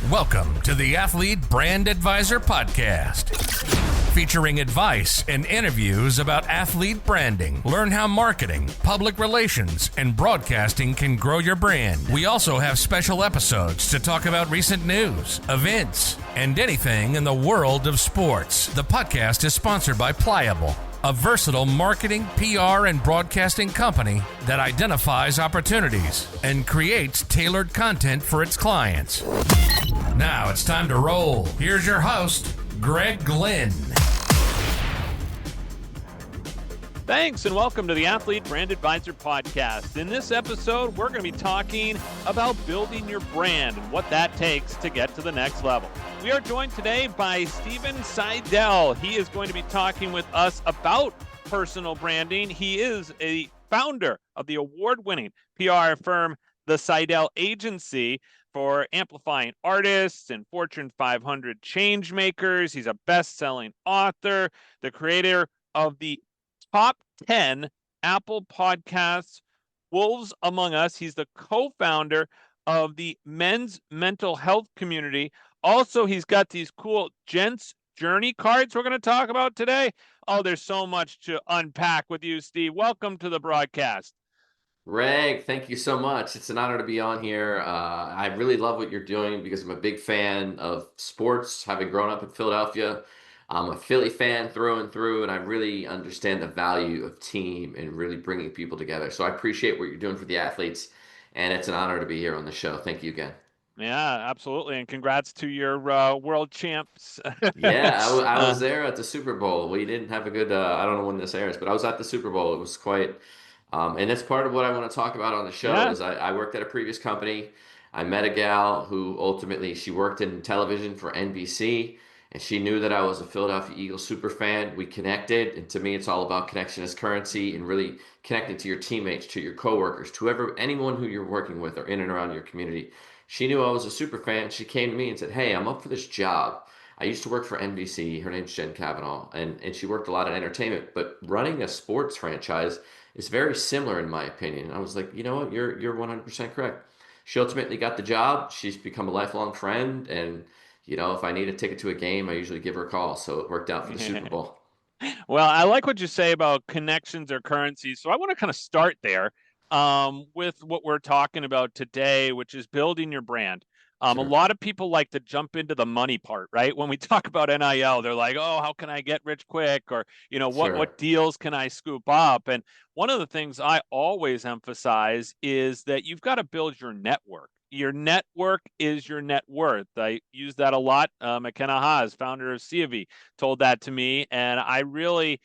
Welcome to the Athlete Brand Advisor Podcast, featuring advice and interviews about athlete branding. Learn how marketing, public relations, and broadcasting can grow your brand. We also have special episodes to talk about recent news, events, and anything in the world of sports. The podcast is sponsored by Pliable, a versatile marketing, PR, and broadcasting company that identifies opportunities and creates tailored content for its clients. Now it's time to roll. Here's your host, Glynn. Thanks, and welcome to the Athlete Brand Advisor Podcast. In this episode, we're going to be talking about building your brand and what that takes to get to the next level. We are joined today by Stephen Seidel. He is going to be talking with us about personal branding. He is a founder of the award-winning PR firm, the Seidel Agency, for amplifying artists and Fortune 500 changemakers. He's a best-selling author, the creator of the top 10 Apple podcasts, Wolves Among Us. He's the co-founder of the men's mental health community. Also, he's got these cool Gents Journey cards we're going to talk about today. Oh, there's so much to unpack with you, Steve. Welcome to the broadcast. Reg, thank you so much. It's an honor to be on here. I really love what you're doing because I'm a big fan of sports, having grown up in Philadelphia. I'm a Philly fan through and through, and I really understand the value of team and really bringing people together. So I appreciate what you're doing for the athletes, and it's an honor to be here on the show. Thank you again. Yeah, absolutely. And congrats to your world champs. Yeah, I was there at the Super Bowl. We didn't have a good, I don't know when this airs, but I was at the Super Bowl. It was quite, and that's part of what I want to talk about on the show. Yeah. Is I worked at a previous company. I met a gal who ultimately, she worked in television for NBC. And she knew that I was a Philadelphia Eagles super fan. We connected, and to me, it's all about connection as currency and really connecting to your teammates, to your coworkers, to anyone who you're working with or in and around your community. She knew I was a super fan. She came to me and said, "Hey, I'm up for this job. I used to work for NBC. Her name's Jen Kavanaugh, and she worked a lot in entertainment. But running a sports franchise is very similar, in my opinion." And I was like, "You know what? You're 100% correct." She ultimately got the job. She's become a lifelong friend, and you know, if I need a ticket to a game, I usually give her a call. So it worked out for the Super Bowl. Well, I like what you say about connections or currencies. So I want to kind of start there with what we're talking about today, which is building your brand. Sure. A lot of people like to jump into the money part, right? When we talk about NIL, they're like, "Oh, how can I get rich quick?" Or, you know, Sure. what deals can I scoop up? And one of the things I always emphasize is that you've got to build your network. Your network is your net worth. I use that a lot. McKenna Haas, founder of CEOV, told that to me, and I really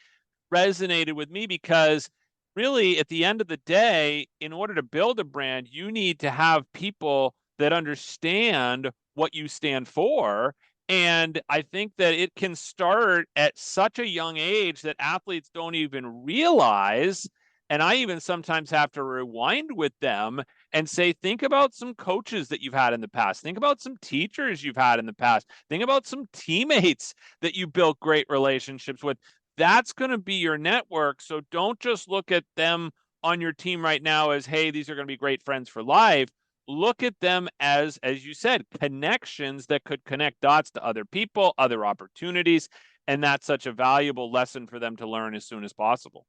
resonated with me because really at the end of the day, in order to build a brand, you need to have people that understand what you stand for. And I think that it can start at such a young age that athletes don't even realize. And I even sometimes have to rewind with them and say, think about some coaches that you've had in the past. Think about some teachers you've had in the past. Think about some teammates that you built great relationships with. That's going to be your network. So don't just look at them on your team right now as, hey, these are going to be great friends for life. Look at them as you said, connections that could connect dots to other people, other opportunities. And that's such a valuable lesson for them to learn as soon as possible.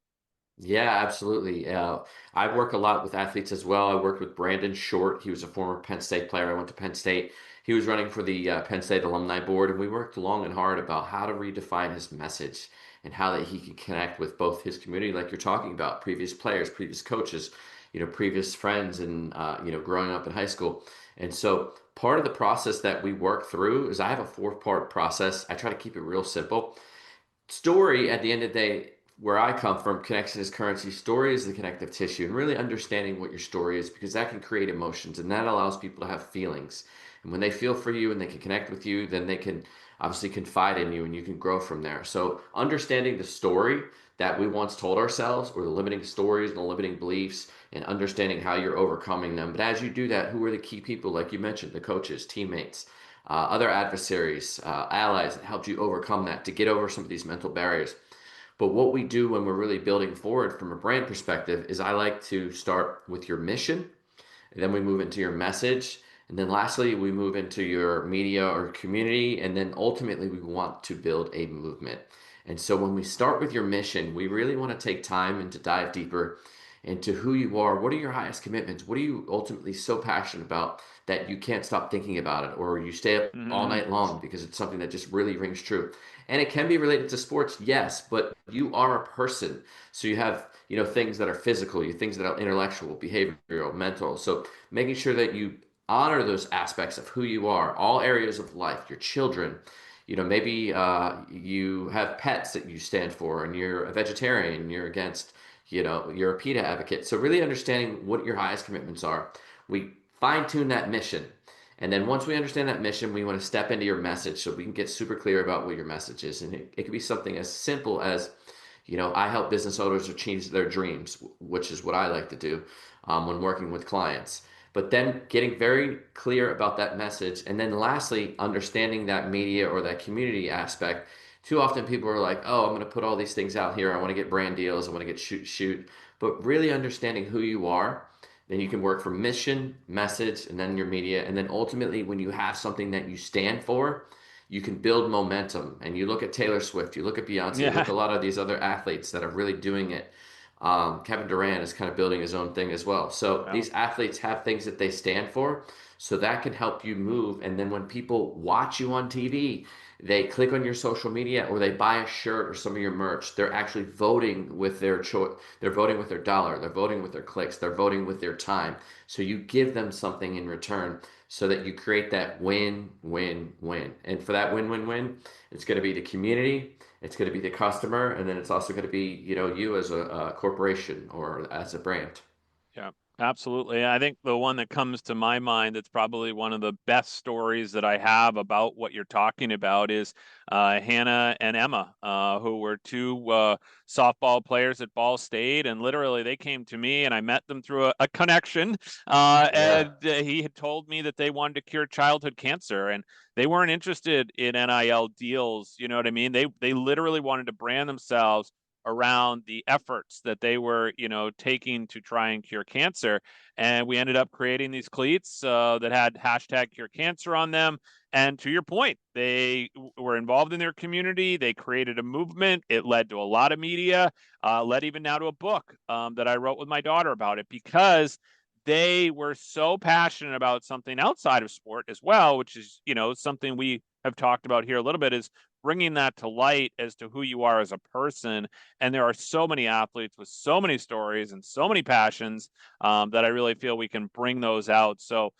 Yeah, absolutely. I work a lot with athletes as well. I worked with Brandon Short. He was a former Penn State player. I went to Penn State. He was running for the Penn State Alumni Board, and we worked long and hard about how to redefine his message and how that he can connect with both his community, like you're talking about, previous players, previous coaches, you know, previous friends, and you know, growing up in high school. And so part of the process that we work through is I have a 4-part process. I try to keep it real simple. Story, at the end of the day, where I come from, connection is currency. Story is the connective tissue, and really understanding what your story is, because that can create emotions, and that allows people to have feelings. And when they feel for you and they can connect with you, then they can obviously confide in you, and you can grow from there. So understanding the story that we once told ourselves, or the limiting stories and the limiting beliefs, and understanding how you're overcoming them. But as you do that, who are the key people, like you mentioned, the coaches, teammates, other adversaries, allies that helped you overcome that, to get over some of these mental barriers. But what we do when we're really building forward from a brand perspective is I like to start with your mission, and then we move into your message, And then lastly, we move into your media or community. And then ultimately, we want to build a movement. And so when we start with your mission, we really want to take time and to dive deeper into who you are. What are your highest commitments? What are you ultimately so passionate about that you can't stop thinking about it, or you stay up all Mm-hmm. night long because it's something that just really rings true? And it can be related to sports, yes, but you are a person. So you have, things that are physical, you things that are intellectual, behavioral, mental. So making sure that you honor those aspects of who you are, all areas of life, your children. Maybe you have pets that you stand for, and you're a vegetarian, you're against, you're a PETA advocate. So really understanding what your highest commitments are. We fine tune that mission. And then once we understand that mission, we want to step into your message so we can get super clear about what your message is. And it could be something as simple as, I help business owners achieve their dreams, which is what I like to do when working with clients. But then getting very clear about that message. And then lastly, understanding that media or that community aspect. Too often people are like, oh, I'm going to put all these things out here. I want to get brand deals. I want to get shoot. But really understanding who you are, then you can work from mission, message, and then your media. And then ultimately, when you have something that you stand for, you can build momentum. And you look at Taylor Swift, you look at Beyonce, you look Yeah. at a lot of these other athletes that are really doing it. Kevin Durant is kind of building his own thing as well. So Well, these athletes have things that they stand for. So that can help you move. And then when people watch you on TV, they click on your social media or they buy a shirt or some of your merch, they're actually voting with their choice. They're voting with their dollar. They're voting with their clicks. They're voting with their time. So you give them something in return so that you create that win, win, win. And for that win, win, win, it's going to be the community, it's going to be the customer, and then it's also going to be, you as a corporation or as a brand. yeah, absolutely. I think the one that comes to my mind that's probably one of the best stories that I have about what you're talking about is Hannah and Emma, who were two softball players at Ball State. And literally, they came to me and I met them through a connection. Yeah. He had told me that they wanted to cure childhood cancer. And they weren't interested in NIL deals. You know what I mean? They literally wanted to brand themselves around the efforts that they were, taking to try and cure cancer. And we ended up creating these cleats that had hashtag cure cancer on them. And to your point, they were involved in their community. They created a movement. It led to a lot of media, led even now to a book that I wrote with my daughter about it because they were so passionate about something outside of sport as well, which is, something we have talked about here a little bit is bringing that to light as to who you are as a person. And there are so many athletes with so many stories and so many passions that I really feel we can bring those out. So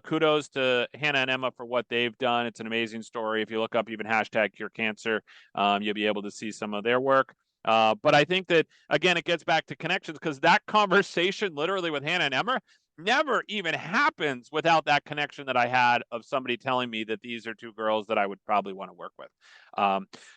kudos to Hannah and Emma for what they've done. It's an amazing story. If you look up even hashtag cure cancer, you'll be able to see some of their work. But I think that, again, it gets back to connections because that conversation literally with Hannah and Emma never even happens without that connection that I had of somebody telling me that these are two girls that I would probably want to work with.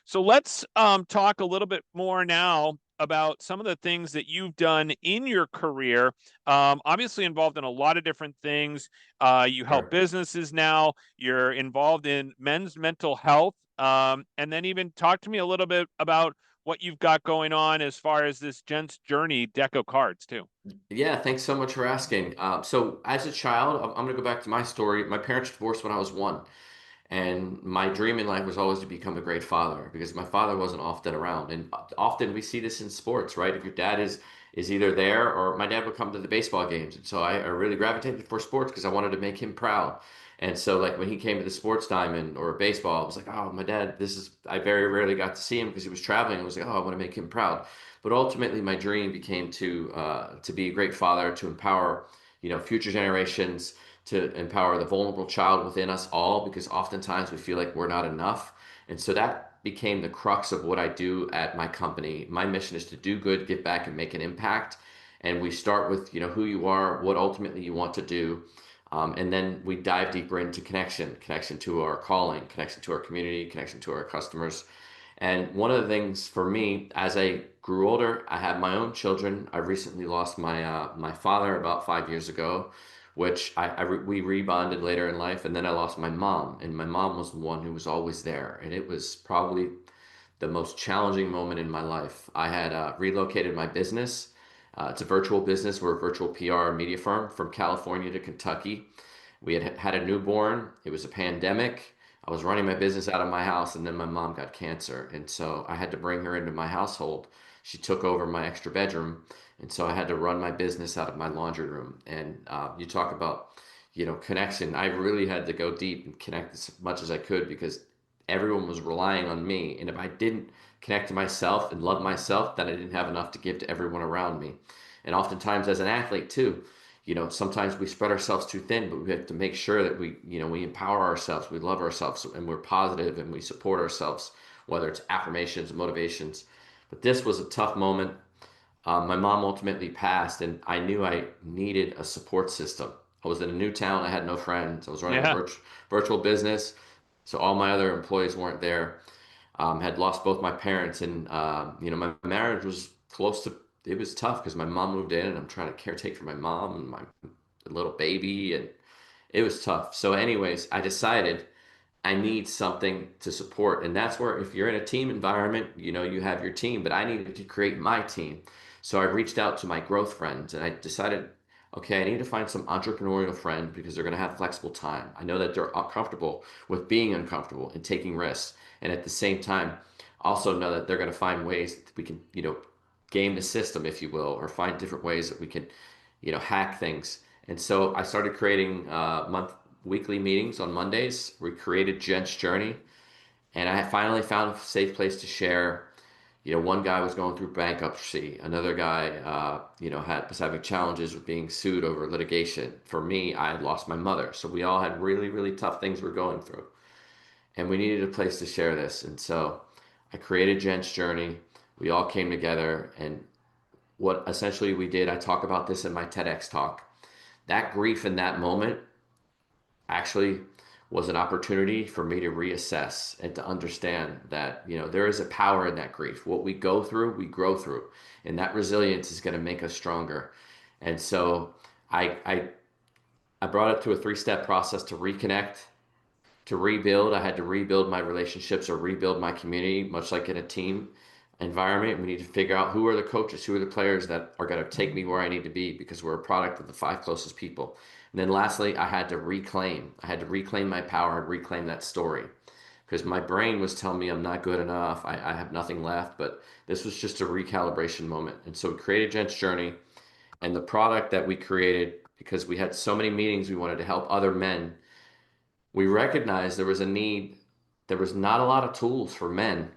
So let's talk a little bit more now about some of the things that you've done in your career. Obviously involved in a lot of different things. You help Sure. businesses now. You're involved in men's mental health. And then even talk to me a little bit about what you've got going on as far as this Gents Journey deck of cards too. Yeah, thanks so much for asking. So as a child, I'm going to go back to my story. My parents divorced when I was one. And my dream in life was always to become a great father because my father wasn't often around. And often we see this in sports, right? If your dad is either there or my dad would come to the baseball games. And so I really gravitated for sports because I wanted to make him proud. And so like when he came to the sports diamond or baseball, I was like, oh, my dad, I very rarely got to see him because he was traveling. I was like, oh, I want to make him proud. But ultimately my dream became to be a great father, to empower, future generations, to empower the vulnerable child within us all, because oftentimes we feel like we're not enough. And so that became the crux of what I do at my company. My mission is to do good, give back, and make an impact. And we start with, who you are, what ultimately you want to do. And then we dive deeper into connection to our calling, connection to our community, connection to our customers. And one of the things for me, as I grew older, I had my own children. I recently lost my father about 5 years ago, which we rebonded later in life, and then I lost my mom, and my mom was the one who was always there, and it was probably the most challenging moment in my life. I had relocated my business. It's a virtual business. We're a virtual PR media firm from California to Kentucky. We had had a newborn. It was a pandemic. I was running my business out of my house, and then my mom got cancer. And so I had to bring her into my household. She took over my extra bedroom. And so I had to run my business out of my laundry room. And you talk about, connection. I really had to go deep and connect as much as I could because everyone was relying on me. And if I didn't connect to myself and love myself, then I didn't have enough to give to everyone around me. And oftentimes as an athlete too, sometimes we spread ourselves too thin, but we have to make sure that we empower ourselves, we love ourselves, and we're positive and we support ourselves, whether it's affirmations, motivations. But this was a tough moment. My mom ultimately passed, and I knew I needed a support system. I was in a new town. I had no friends. I was running a Yeah. virtual business, so all my other employees weren't there. Had lost both my parents, and my marriage was close to. It was tough because my mom moved in, and I'm trying to caretake for my mom and my little baby, and it was tough. So, anyways, I decided I need something to support. And that's where, if you're in a team environment, you have your team, but I needed to create my team. So I reached out to my growth friends and I decided, okay, I need to find some entrepreneurial friends because they're going to have flexible time. I know that they're comfortable with being uncomfortable and taking risks. And at the same time, also know that they're going to find ways that we can, game the system, if you will, or find different ways that we can, hack things. And so I started creating weekly meetings on Mondays. We created Gents Journey, and I finally found a safe place to share. One guy was going through bankruptcy. Another guy, was having challenges with being sued over litigation. For me, I had lost my mother. So we all had really, really tough things we're going through. And we needed a place to share this. And so I created Gents Journey. We all came together. And what essentially we did, I talk about this in my TEDx talk. That grief in that moment actually was an opportunity for me to reassess and to understand that there is a power in that grief. What we go through, we grow through, and that resilience is going to make us stronger. And so I brought it to a 3-step process to reconnect, to rebuild. I had to rebuild my relationships or rebuild my community, much like in a team environment. We need to figure out who are the coaches, who are the players that are going to take me where I need to be, because we're a product of the 5 closest people. And then lastly, I had to reclaim my power and reclaim that story, because my brain was telling me I'm not good enough. I have nothing left, but this was just a recalibration moment. And so we created Gents Journey, and the product that we created, because we had so many meetings, we wanted to help other men. We recognized there was a need. There was not a lot of tools for men,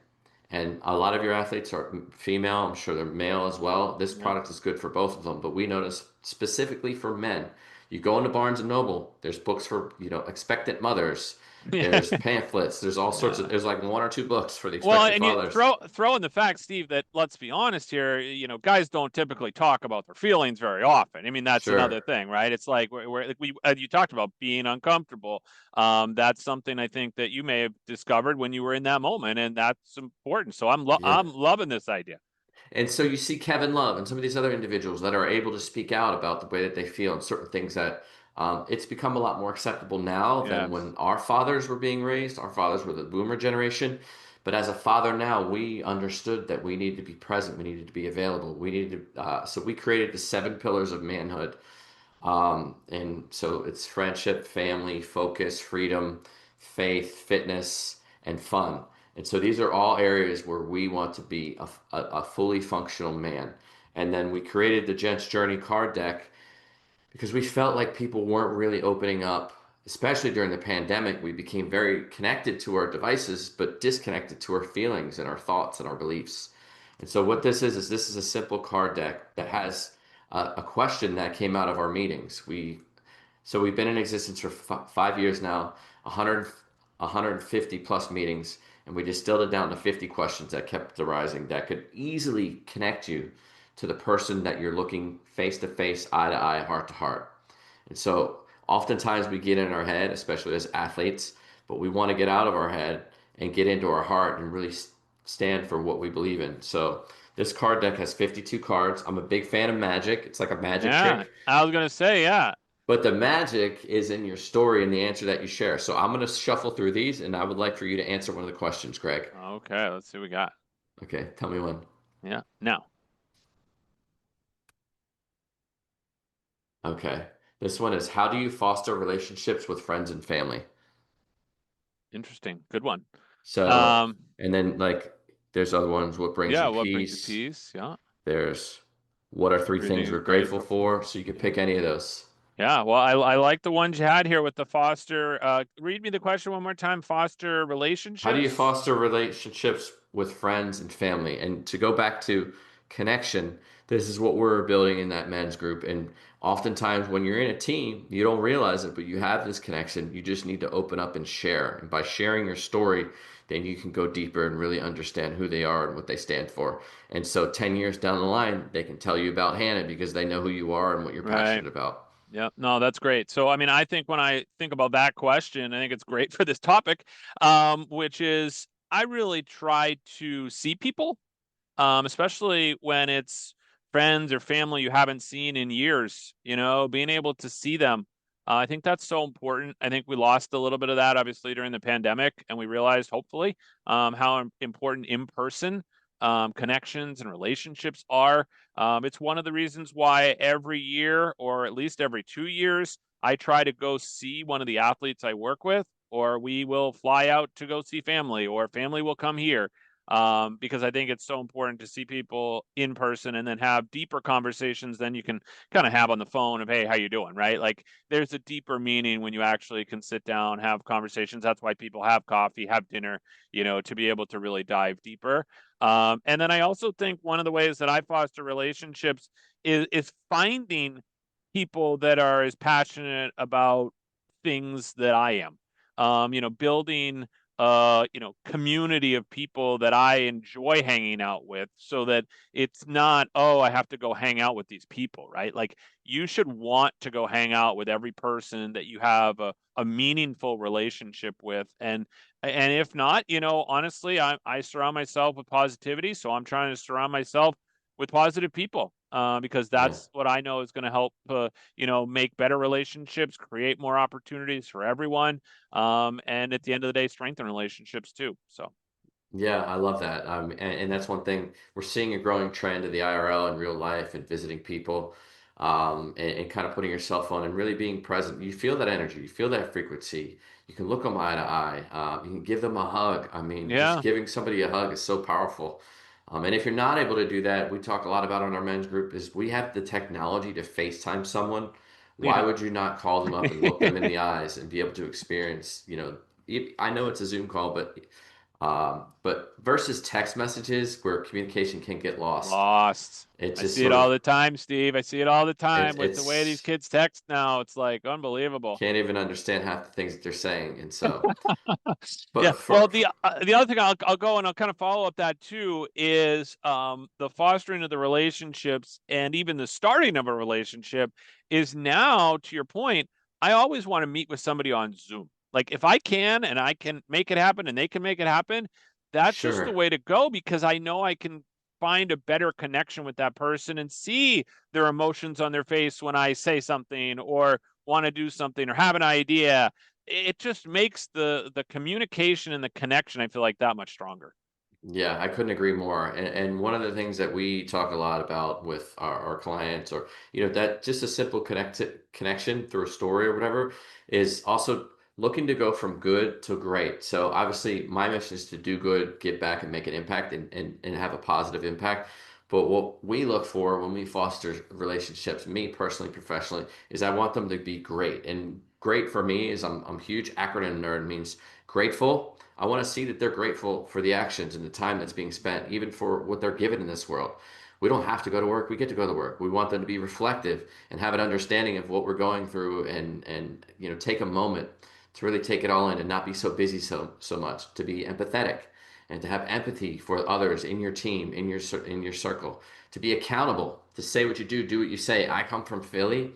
and a lot of your athletes are female. I'm sure they're male as well. This Yeah. product is good for both of them, but we noticed specifically for men. You go into Barnes and Noble, there's books for, expectant mothers. Yeah. There's pamphlets. There's all sorts of, Yeah. there's like 1 or 2 books for the Well, expectant and you fathers. throw in the fact, Steve, that let's be honest here, guys don't typically talk about their feelings very often. I mean, that's another Sure. thing, right? It's like like you talked about being uncomfortable. That's something I think that you may have discovered when you were in that moment, and that's important. So I'm Yeah. loving this idea. And so you see Kevin Love and some of these other individuals that are able to speak out about the way that they feel and certain things that it's become a lot more acceptable now than Yes. when our fathers were being raised. Our fathers were the boomer generation. But as a father now, we understood that we needed to be present. We needed to be available. We needed to, so we created the 7 pillars of manhood. And so it's friendship, family, focus, freedom, faith, fitness, and fun. And so these are all areas where we want to be a fully functional man. And then we created the Gents Journey card deck because we felt like people weren't really opening up, especially during the pandemic. We became very connected to our devices, but disconnected to our feelings and our thoughts and our beliefs. And so what this is a simple card deck that has a question that came out of our meetings. So we've been in existence for 5 years now, 150 plus meetings, and we distilled it down to 50 questions that kept arising that could easily connect you to the person that you're looking face to face, eye to eye, heart to heart. And so oftentimes we get in our head, especially as athletes, but we want to get out of our head and get into our heart and really stand for what we believe in. So this card deck has 52 cards. I'm a big fan of magic. It's like a magic Yeah. trick. I was gonna say, yeah. But the magic is in your story and the answer that you share. So I'm going to shuffle through these, and I would like for you to answer one of the questions, Greg. Okay, let's see what we got. Okay, tell me one. Yeah. Now. Okay. This one is, how do you foster relationships with friends and family? Interesting. Good one. So, Um, and then like there's other ones. What brings yeah, you what brings you peace? peace? Yeah. There's what are three things Everything we're is grateful grateful for. for? So you could Yeah. pick any of those. Yeah, well, I like the ones you had here with the foster. Read me the question one more time. Foster How do you relationships. foster relationships with friends and family? And to go back to connection, this is what we're building in that men's group. And oftentimes, when you're in a team, you don't realize it, but you have this connection. You just need to open up and share. And by sharing your story, then you can go deeper and really understand who they are and what they stand for. And so, 10 years down the line, they can tell you about Hannah because they know who you are and what you're Right. passionate about. Yeah, no, that's great. So, I mean, I think when I think about that question, I think it's great for this topic, which is I really try to see people, especially when it's friends or family you haven't seen in years, being able to see them. I think that's so important. I think we lost a little bit of that, obviously, during the pandemic, and we realized, hopefully, how important in-person connections and relationships are. It's one of the reasons why every year, or at least every 2 years, I try to go see one of the athletes I work with, or we will fly out to go see family, or family will come here, because I think it's so important to see people in person and then have deeper conversations than you can kind of have on the phone of, hey, how you doing, right? Like there's a deeper meaning when you actually can sit down, have conversations. That's why people have coffee, have dinner, to be able to really dive deeper. And then I also think one of the ways that I foster relationships is finding people that are as passionate about things that I am. Building community of people that I enjoy hanging out with, so that it's not, oh, I have to go hang out with these people, right? Like you should want to go hang out with every person that you have a meaningful relationship with. And if not, honestly, I surround myself with positivity. So I'm trying to surround myself with positive people, because Yeah. that's what I know is going to help, make better relationships, create more opportunities for everyone, and at the end of the day, strengthen relationships too. So Yeah, I love that. And that's one thing we're seeing a growing trend of the IRL in real life and visiting people, and kind of putting your cell phone and really being present. You feel that energy, you feel that frequency. You can look them eye to eye. You can give them a hug. I mean, just yeah, giving somebody a hug is so powerful. And if you're not able to do that, we talk a lot about on our men's group is we have the technology to FaceTime someone. Why yeah, would you not call them up and look them in the eyes and be able to experience, I know it's a Zoom call, but versus text messages where communication can get lost, lost. it I just see it sort all of the time, Steve. I see it all the it's time with the way these it's kids text now. It's like unbelievable. can't even understand half the things that they're saying, and so Yeah. but Well, for the other thing I'll go and I'll kind of follow up that too is the fostering of the relationships and even the starting of a relationship is now, to your point, I always want to meet with somebody on Zoom. Like if I can and I can make it happen and they can make it happen, that's just the sure. way to go, because I know I can find a better connection with that person and see their emotions on their face when I say something or want to do something or have an idea. It just makes the communication and the connection, I feel like, that much stronger. Yeah, I couldn't agree more. And one of the things that we talk a lot about with our clients, or that just a simple connection through a story or whatever, is also looking to go from good to great. So obviously my mission is to do good, give back, and make an impact, and have a positive impact. But what we look for when we foster relationships, me personally, professionally, is I want them to be great. And great for me is I'm a huge acronym nerd, means grateful. I want to see that they're grateful for the actions and the time that's being spent, even for what they're given in this world. We don't have to go to work. We get to go to work. We want them to be reflective and have an understanding of what we're going through, and take a moment to really take it all in and not be so busy so much, to be empathetic and to have empathy for others in your team, in your circle, to be accountable, to say what you do what you say. I come from Philly,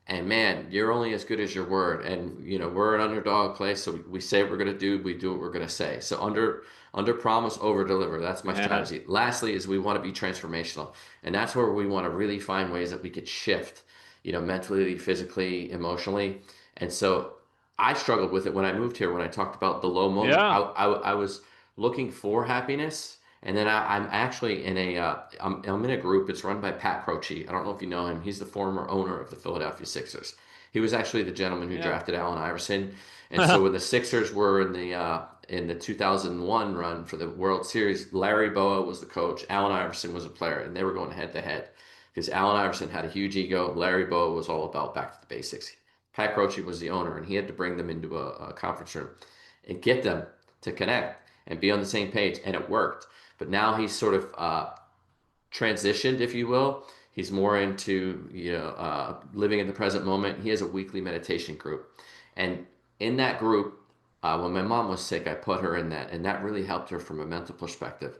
and man, you're only as good as your word. And we're an underdog place, so we say what we're gonna do, we do what we're gonna say. So under promise, over deliver. That's my Yeah. strategy. Lastly, is we want to be transformational, and that's where we want to really find ways that we could shift, mentally, physically, emotionally. And so I struggled with it when I moved here. When I talked about the low moment, Yeah. I was looking for happiness. And then I'm actually I'm in a group. It's run by Pat Croce. I don't know if you know him. He's the former owner of the Philadelphia Sixers. He was actually the gentleman who drafted Allen Iverson. And so when the Sixers were in the 2001 run for the World Series, Larry Boa was the coach, Allen Iverson was a player, and they were going head to head because Allen Iverson had a huge ego. Larry Boa was all about back to the basics. Pat Croce was the owner, and he had to bring them into a conference room and get them to connect and be on the same page, and it worked. But now he's sort of transitioned, if you will. He's more into living in the present moment. He has a weekly meditation group, and in that group, when my mom was sick, I put her in that, and that really helped her from a mental perspective.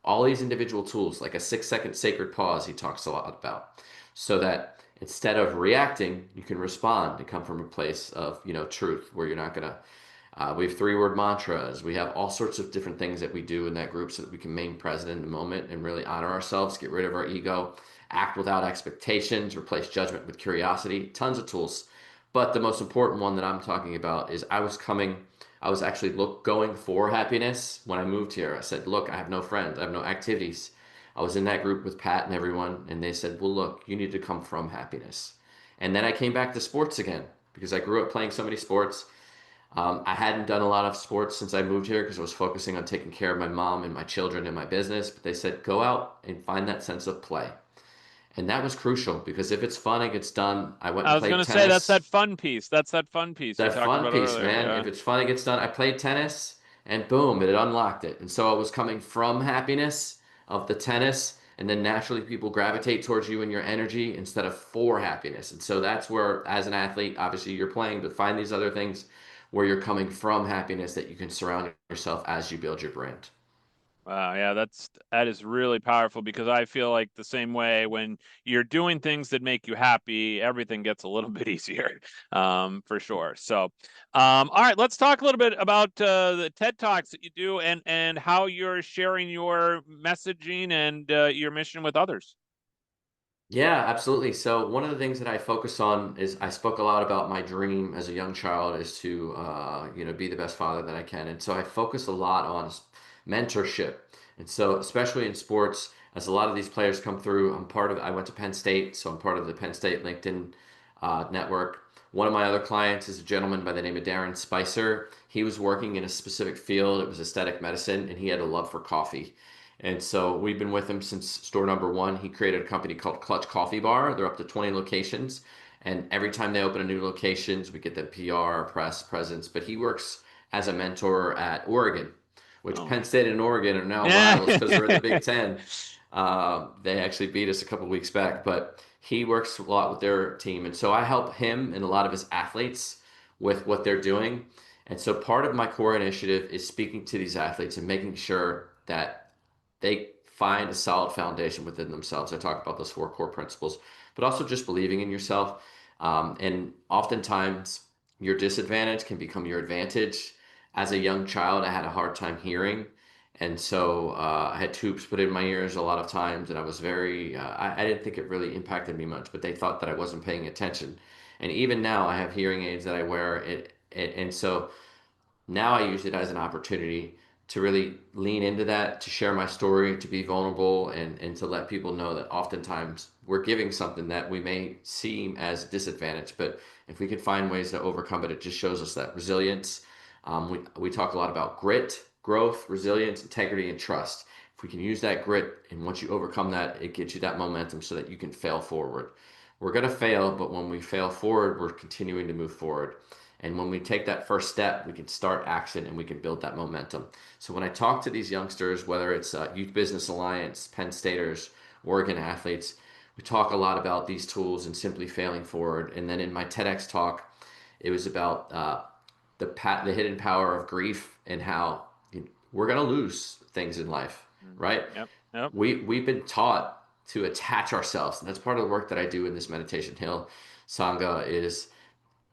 All these individual tools, like a 6-second sacred pause, he talks a lot about, so that instead of reacting, you can respond and come from a place of truth, where you're not gonna. We have 3-word mantras. We have all sorts of different things that we do in that group so that we can remain present in the moment and really honor ourselves, get rid of our ego, act without expectations, replace judgment with curiosity. Tons of tools. But the most important one that I'm talking about is I was actually going for happiness when I moved here. I said, look, I have no friends. I have no activities. I was in that group with Pat and everyone, and they said, well, look, you need to come from happiness. And then I came back to sports again because I grew up playing so many sports. I hadn't done a lot of sports since I moved here because I was focusing on taking care of my mom and my children and my business. But they said, go out and find that sense of play. And that was crucial because if it's fun, it gets done. I went I and was played going to tennis. say that's that fun piece. That's that fun piece you That talked fun about piece, earlier. man. Yeah. If it's fun, it gets done. I played tennis and boom, it unlocked it. And so I was coming from happiness of the tennis, and then naturally people gravitate towards you and your energy instead of for happiness. And so that's where, as an athlete, obviously you're playing, but find these other things where you're coming from happiness that you can surround yourself as you build your brand. Wow, yeah, that is really powerful because I feel like the same way when you're doing things that make you happy, everything gets a little bit easier, for sure. So, all right, let's talk a little bit about the TED Talks that you do and how you're sharing your messaging and your mission with others. Yeah, absolutely. So one of the things that I focus on is I spoke a lot about my dream as a young child is to be the best father that I can, and so I focus a lot on mentorship. And so especially in sports, as a lot of these players come through, I went to Penn State, so I'm part of the Penn State LinkedIn network. One of my other clients is a gentleman by the name of Darren Spicer. He was working in a specific field. It was aesthetic medicine, and he had a love for coffee. And so we've been with him since store number 1. He created a company called Clutch Coffee Bar. They're up to 20 locations. And every time they open a new locations, we get the PR, press, presence. But he works as a mentor at Oregon, which Penn State and Oregon are now rivals because they're in the Big Ten. They actually beat us a couple weeks back. But he works a lot with their team. And so I help him and a lot of his athletes with what they're doing. And so part of my core initiative is speaking to these athletes and making sure that they find a solid foundation within themselves. I talk about those 4 core principles, but also just believing in yourself. And oftentimes, your disadvantage can become your advantage. As a young child, I had a hard time hearing. And so I had tubes put in my ears a lot of times, and I was I didn't think it really impacted me much, but they thought that I wasn't paying attention. And even now, I have hearing aids that I wear. And so now I use it as an opportunity to really lean into that, to share my story, to be vulnerable, and to let people know that oftentimes we're giving something that we may seem as disadvantaged, but if we can find ways to overcome it, it just shows us that resilience. We talk a lot about grit, growth, resilience, integrity, and trust. If we can use that grit, and once you overcome that, it gives you that momentum so that you can fail forward. We're going to fail, but when we fail forward, we're continuing to move forward. And when we take that first step, we can start action and we can build that momentum. So when I talk to these youngsters, whether it's Youth Business Alliance, Penn Staters, Oregon athletes, we talk a lot about these tools and simply failing forward. And then in my TEDx talk, it was about the hidden power of grief and how we're going to lose things in life, right? Yep. We've been taught to attach ourselves, and that's part of the work that I do in this Meditation Hill Sangha is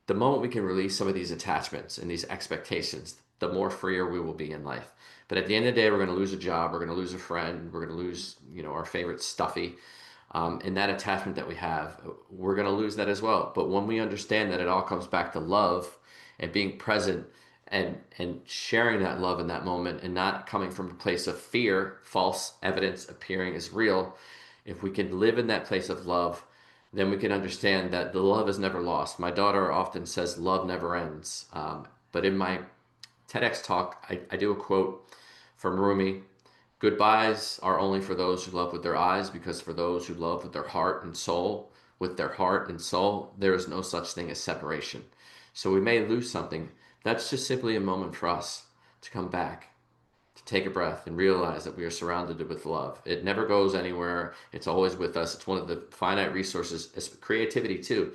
the moment we can release some of these attachments and these expectations, the more freer we will be in life. But at the end of the day, we're going to lose a job, we're going to lose a friend, we're going to lose, our favorite stuffy. And that attachment that we have, we're going to lose that as well. But when we understand that it all comes back to love and being present and sharing that love in that moment and not coming from a place of fear, false evidence appearing as real, if we can live in that place of love, then we can understand that the love is never lost. My daughter often says love never ends. But in my TEDx talk, I do a quote from Rumi: goodbyes are only for those who love with their eyes, because for those who love with their heart and soul, there is no such thing as separation. So we may lose something. That's just simply a moment for us to come back, to take a breath and realize that we are surrounded with love. It never goes anywhere. It's always with us. It's one of the finite resources. It's creativity too.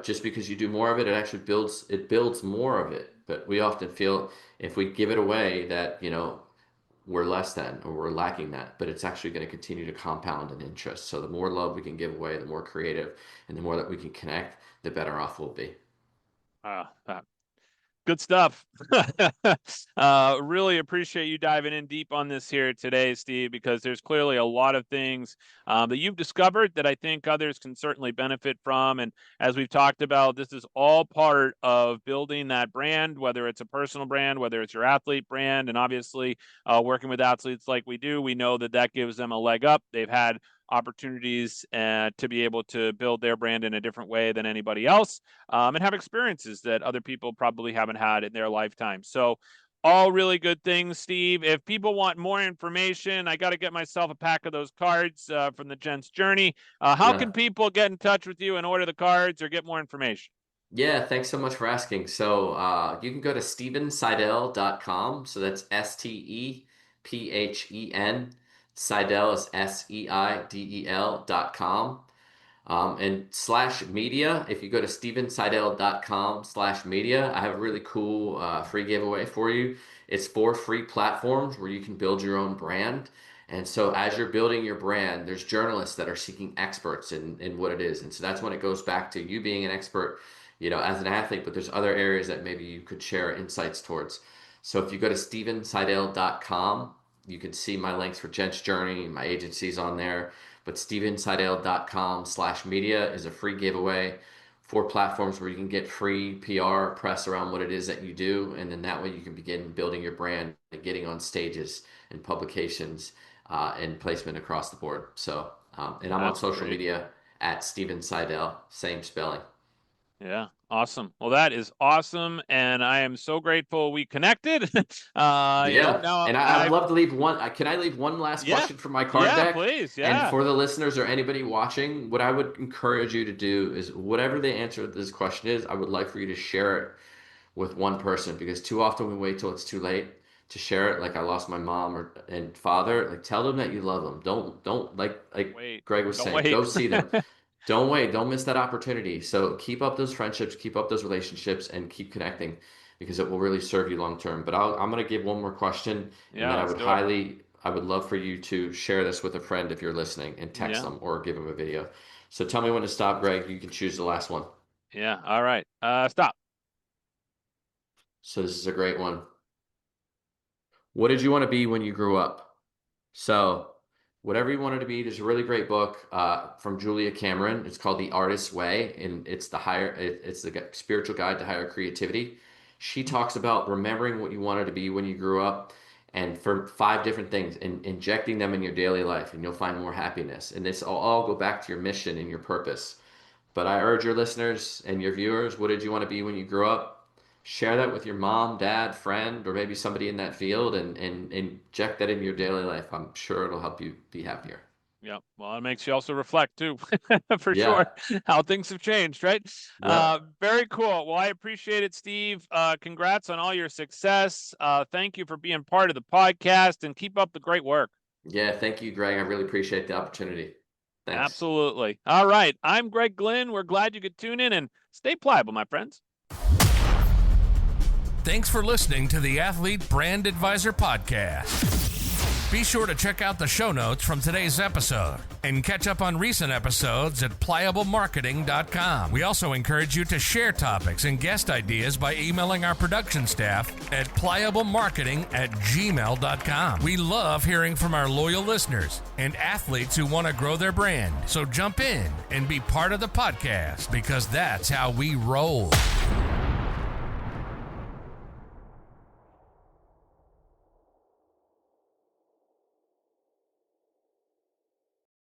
Just because you do more of it, it actually builds more of it. But we often feel if we give it away that, we're less than, or we're lacking that, but it's actually going to continue to compound in interest. So the more love we can give away, the more creative, and the more that we can connect, the better off we'll be. Good stuff. Really appreciate you diving in deep on this here today, Steve, because there's clearly a lot of things that you've discovered that I think others can certainly benefit from. And as we've talked about, this is all part of building that brand, whether it's a personal brand, whether it's your athlete brand. And obviously, working with athletes like we do, we know that gives them a leg up. They've had opportunities to be able to build their brand in a different way than anybody else, and have experiences that other people probably haven't had in their lifetime. So all really good things, Steve. If people want more information, I got to get myself a pack of those cards from the Gents Journey. How can people get in touch with you and order the cards or get more information? Yeah, thanks so much for asking. So you can go to stephenseidel.com. So that's STEPHEN. Seidel is SEIDEL.com. And /media, if you go to stephenseidel.com/media, I have a really cool free giveaway for you. It's 4 free platforms where you can build your own brand. And so as you're building your brand, there's journalists that are seeking experts in what it is. And so that's when it goes back to you being an expert, as an athlete, but there's other areas that maybe you could share insights towards. So if you go to stephenseidel.com, you can see my links for Gents Journey, my agency's on there. But stephenseidel.com/media is a free giveaway, 4 platforms where you can get free PR press around what it is that you do. And then that way you can begin building your brand and getting on stages and publications and placement across the board. So, and I'm on social media at Stephen Seidel, same spelling. Yeah, awesome. Well, that is awesome, and I am so grateful we connected. And I'd love to leave one. Can I leave one last question for my card deck? Yeah, please. Yeah. And for the listeners or anybody watching, what I would encourage you to do is whatever the answer to this question is, I would like for you to share it with one person, because too often we wait till it's too late to share it. Like I lost my mom and father. Like tell them that you love them. Don't like wait. Greg was saying, go see them. Don't wait. Don't miss that opportunity. So keep up those friendships, keep up those relationships, and keep connecting, because it will really serve you long term. But I'm going to give one more question, and then I would love for you to share this with a friend if you're listening, and text them or give them a video. So tell me when to stop, Greg. You can choose the last one. Yeah. All right. Stop. So this is a great one. What did you want to be when you grew up? So whatever you wanted to be, there's a really great book from Julia Cameron. It's called The Artist's Way, and it's the spiritual guide to higher creativity. She talks about remembering what you wanted to be when you grew up, and for 5 different things, and injecting them in your daily life, and you'll find more happiness. And this all go back to your mission and your purpose. But I urge your listeners and your viewers, what did you want to be when you grew up? Share that with your mom, dad, friend, or maybe somebody in that field, and inject that in your daily life. I'm sure it'll help you be happier. Yeah. Well, it makes you also reflect too, for sure, how things have changed, right? Yeah. Very cool. Well, I appreciate it, Steve. Congrats on all your success. Thank you for being part of the podcast, and keep up the great work. Yeah. Thank you, Greg. I really appreciate the opportunity. Thanks. Absolutely. All right. I'm Greg Glynn. We're glad you could tune in, and stay pliable, my friends. Thanks for listening to the Athlete Brand Advisor Podcast. Be sure to check out the show notes from today's episode and catch up on recent episodes at pliablemarketing.com. We also encourage you to share topics and guest ideas by emailing our production staff at pliablemarketing@gmail.com. We love hearing from our loyal listeners and athletes who want to grow their brand. So jump in and be part of the podcast, because that's how we roll.